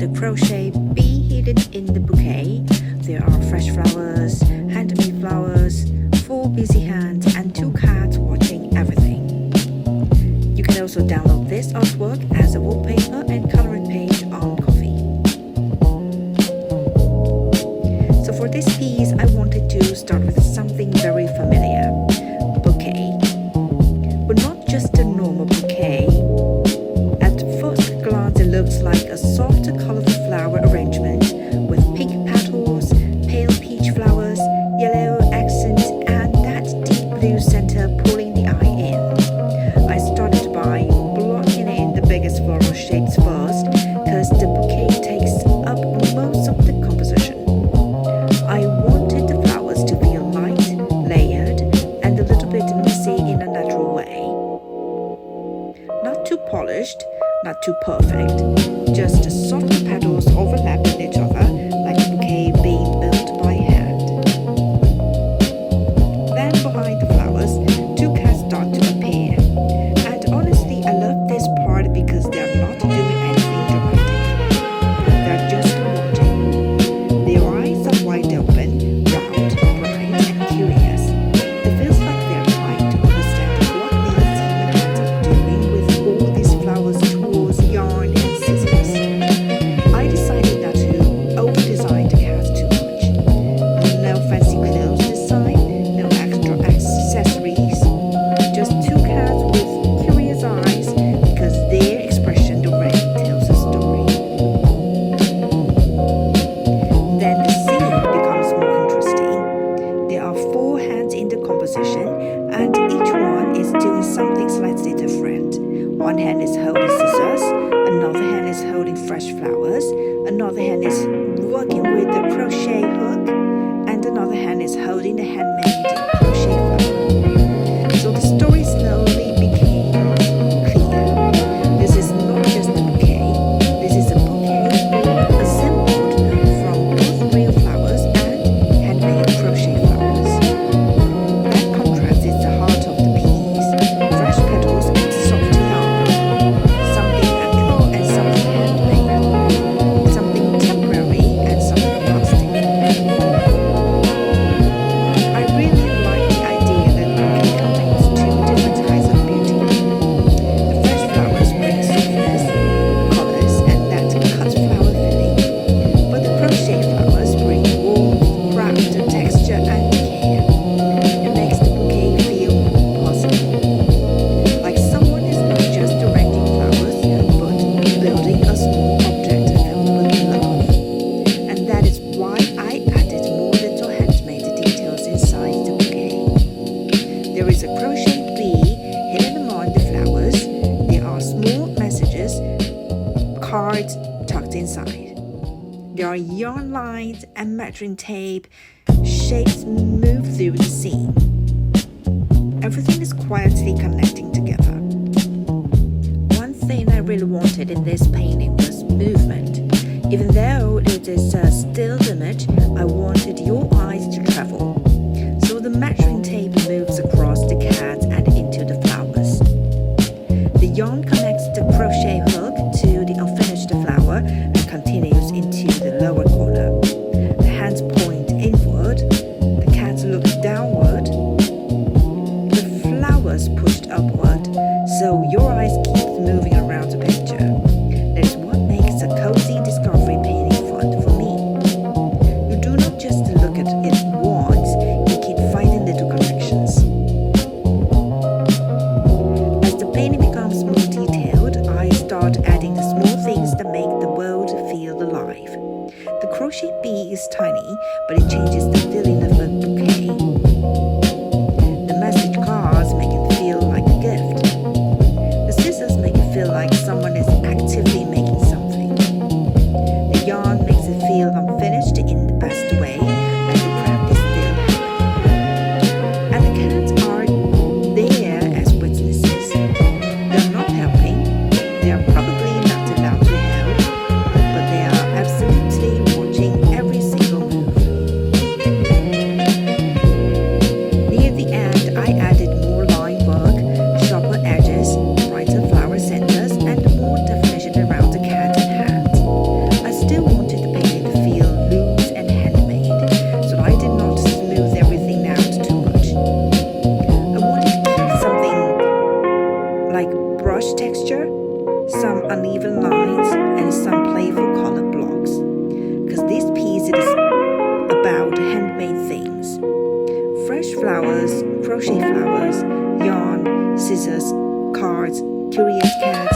the crochet bee hidden in the bouquet. There are fresh flowers, handmade flowers, 4 busy hands, and 2 cats watching everything. You can also download this artwork as a wallpaper and coloring page on Coffee. So for this piece, I wanted to start with something very familiar, bouquet. But not just a normal bouquet. At first glance, it looks like a soft, colorful flower arrangement with pink petals, pale peach flowers, yellow accents, and that deep blue center pulling the eye in. I started by blocking in the biggest floral shapes first, because the bouquet takes up most of the composition. I wanted the flowers to feel light, layered, and a little bit messy in a natural way. Not too polished, not too perfect, just soft petals overlapping each other like a bouquet being built by hand. Then behind the flowers, 2 cats start to appear. And honestly, I love this part because they're not doing anything dramatic. They're just watching. Their eyes are wide open, round, bright, and curious. It feels like they're trying to understand what these human hands are doing with all these flowers, tools, yarn, and scissors. I decided not to over-design the cats too much. No fancy clothes design, no extra accessories. Just 2 cats with curious eyes because their expression already tells a story. Then the scene becomes more interesting. There are 4 hands in the composition, and each one is doing something slightly different. One hand is holding scissors, another hand is holding fresh flowers, another hand is working with the crochet hook, and another hand is holding the handmade crochet flower. So the story slowly became clear. This is not just a bouquet. This is a bouquet assembled from both real flowers and handmade crochet flowers. That contrast is the heart of the piece. Fresh petals and soft yarn. Something natural and something handmade. Something temporary and something lasting. I really like the idea that bouquet contains 2 different kinds of beauty. The fresh flowers bring softness, colors, and that cut flower feeling. But the crochet flowers bring warmth, craft, texture, and care. It makes the bouquet feel possible. Like someone is not just arranging flowers, but building a small object filled with love. And that is why I added more little handmade details inside the bouquet. There is a crochet bee hidden among the flowers. There are small messages, cards tucked inside. There are yarn lines and measuring tape. Shapes move through the scene. Everything is quietly connecting together. One thing I really wanted in this painting was movement. Even though it is a still image, I wanted your eyes to travel. So the measuring tape moves across the cat and into the flowers. The yarn connects the crochet hook to the unfinished flower and continues into the lower corner. The hands point inward, the cats look downward, the flowers pushed upward, so your eyes keep moving around the picture. That is what makes a cozy discovery painting fun for me. You do not just look at it once, you keep finding little connections. As the painting becomes more detailed, I start adding the small things that make the world feel alive. The crochet bee is tiny, but it changes the feeling of a bouquet. The message cards make it feel like a gift. The scissors make it feel like someone is actively making something. The yarn makes it feel unfinished in the best way, like the craft is still happening. And the cats are there as witnesses. They're not helping. They are probably not allowed to help, but they are absolutely watching every single move. crochet flowers, yarn, scissors, cards, curious cat,